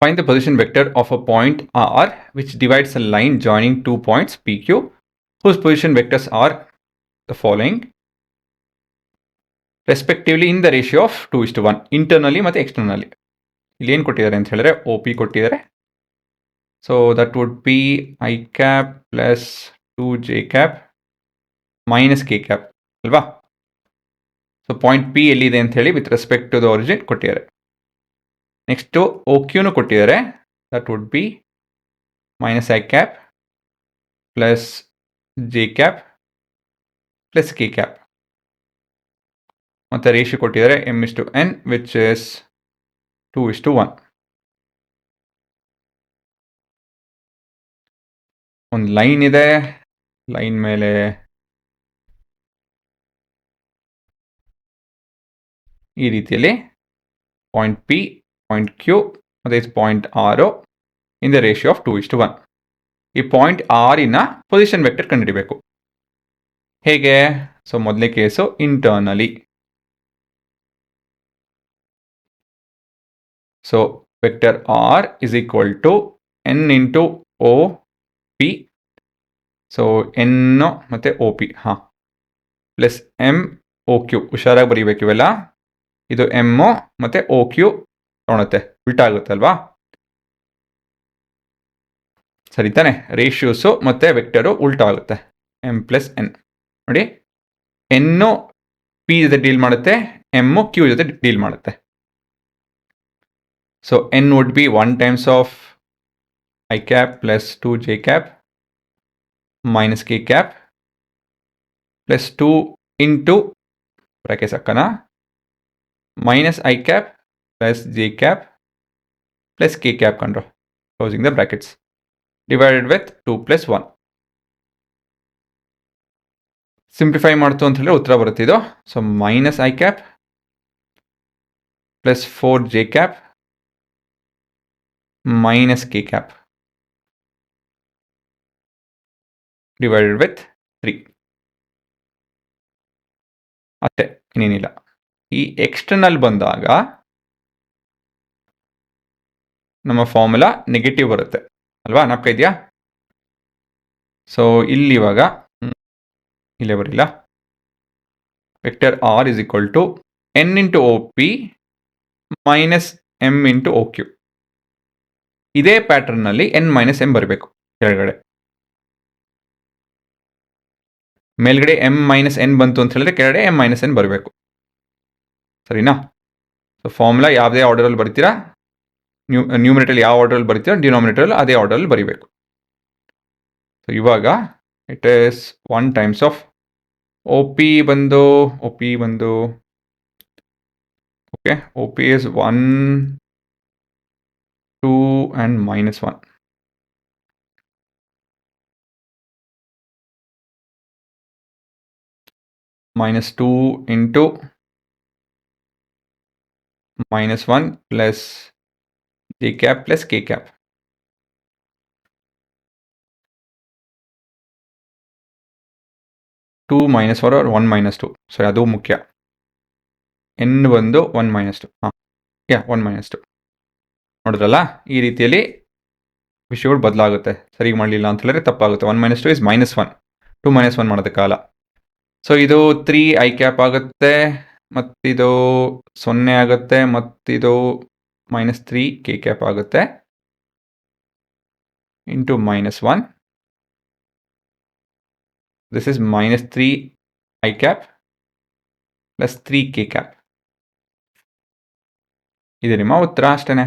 Find the position vector of a point R which divides a line joining 2 points PQ whose position vectors are the following respectively in the ratio of 2:1 internally ಮತ್ತು externally. ಇಲ್ಲಿ ಏನು ಕೊಟ್ಟಿದ್ದಾರೆ ಅಂತ ಹೇಳಿದ್ರೆ OP ಕೊಟ್ಟಿದ್ದಾರೆ. So that would be I cap plus 2J cap minus K cap ಅಲ್ವಾ? So point P ಎಲ್ಲಿದೆ ಅಂತ ಹೇಳಿ with respect to the origin ಕೊಟ್ಟಿದ್ದಾರೆ. ನೆಕ್ಸ್ಟು OQನು ಕೊಟ್ಟಿದ್ದಾರೆ. That would be minus I cap plus J cap plus K cap. ಮತ್ತು ratio ಕೊಟ್ಟಿದ್ದಾರೆ m/n which is 2:1. ಒಂದು ಲೈನ್ ಇದೆ, ಲೈನ್ ಮೇಲೆ ಈ ರೀತಿಯಲ್ಲಿ ಪಾಯಿಂಟ್ P, ಪಾಯಿಂಟ್ Q ಮತ್ತು point R in the ratio of 2:1. ಈ ಪಾಯಿಂಟ್ ಆರಿನ ಪೊಸಿಷನ್ ವೆಕ್ಟರ್ ಕಂಡುಹಿಡಿಬೇಕು. ಹೇಗೆ? ಸೊ ಮೊದಲನೇ case internally. So vector R is equal to n into O P. So N ಮತ್ತು O P plus M O Q. ಹುಷಾರಾಗಿ ಬರೀಬೇಕು ಇವೆಲ್ಲ. ಇದು ಎಮ್ಮು ಮತ್ತು ಒ ಕ್ಯೂ ತೊಗೊಳುತ್ತೆ, ಉಲ್ಟಾ ಆಗುತ್ತೆ ಅಲ್ವಾ? ಸರಿ ತಾನೆ? ರೇಷಿಯೋಸು ಮತ್ತು ವೆಕ್ಟರು ಉಲ್ಟಾ ಆಗುತ್ತೆ. ಎಮ್ ಪ್ಲಸ್ ಎನ್ ನೋಡಿ, ಎನ್ನು ಪಿ ಜೊತೆ ಡೀಲ್ ಮಾಡುತ್ತೆ, ಎಮ್ಮು ಕ್ಯೂ ಜೊತೆ ಡೀಲ್ ಮಾಡುತ್ತೆ. So N would be 1 times of I cap plus 2J cap minus K cap plus 2 into brackets ಹಾಕೋಣ minus I cap plus J cap plus K cap ಕಂಡ್ರು closing the brackets divided with 2 plus 1. Simplify ಮಾಡ್ತು ಅಂತ ಹೇಳಿದ್ರೆ ಉತ್ತರ ಬರುತ್ತೆ ಇದು. So minus I cap plus 4J cap minus K cap divided with 3. ಅಷ್ಟೇ, ಇನ್ನೇನಿಲ್ಲ. ಈ ಎಕ್ಸ್ಟರ್ನಲ್ ಬಂದಾಗ ನಮ್ಮ ಫಾರ್ಮುಲಾ ನೆಗೆಟಿವ್ ಬರುತ್ತೆ ಅಲ್ವಾ? ನಾಪ್ಕ ಇದೆಯಾ? ಸೊ ಇಲ್ಲಿ ಇವಾಗ ಇಲ್ಲೇ ಬರಿಲ್ಲ. Vector R is equal to N into O P minus M into O Q. ಇದೇ ಪ್ಯಾಟರ್ನಲ್ಲಿ ಎನ್ ಮೈನಸ್ ಎಮ್ ಬರಬೇಕು. ಕೆಳಗಡೆ ಮೇಲ್ಗಡೆ ಎಮ್ ಮೈನಸ್ ಎನ್ ಬಂತು ಅಂತ ಹೇಳಿದ್ರೆ ಕೆಳಗಡೆ ಎಮ್ ಮೈನಸ್ ಎನ್ ಬರಬೇಕು. ಸರಿನಾ? ಸೊ ಫಾರ್ಮುಲಾ ಯಾವುದೇ ಆರ್ಡರಲ್ಲಿ ಬರ್ತೀರಾ, ನ್ಯೂಮಿನೇಟರ್ ಯಾವ ಆರ್ಡರಲ್ಲಿ ಬರ್ತೀರಾ, ಡಿನಾಮಿನೇಟರ್ ಅದೇ ಆರ್ಡರಲ್ಲಿ ಬರೀಬೇಕು. ಸೊ ಇವಾಗ it is 1 times of O P ಬಂದು okay, O P is 1, 2 and minus 1. minus 2 into minus 1 plus J cap plus K cap. Two minus 4 or 1 minus 2. So ಅದು ಮುಖ್ಯ. ಎನ್ ಬಂದು 1 minus 2. 1 minus 2. ನೋಡಿದ್ರಲ್ಲ, ಈ ರೀತಿಯಲ್ಲಿ ವಿಷಯಗಳು ಬದಲಾಗುತ್ತೆ. ಸರಿಗೆ ಮಾಡಲಿಲ್ಲ ಅಂತ ಹೇಳಿದ್ರೆ ತಪ್ಪಾಗುತ್ತೆ. 1 minus 2 is -1. 2 minus 1 ಮಾಡೋದಕ್ಕಾಗಲ್ಲ. ಸೊ ಇದು 3 I cap ಆಗುತ್ತೆ, ಮತ್ತಿದು 0 ಆಗುತ್ತೆ, ಮತ್ತಿದು -3 K cap ಆಗುತ್ತೆ into -1. This is -3 I cap plus 3 K cap. ಇದು ನಿಮ್ಮ ಉತ್ತರ ಅಷ್ಟೇ.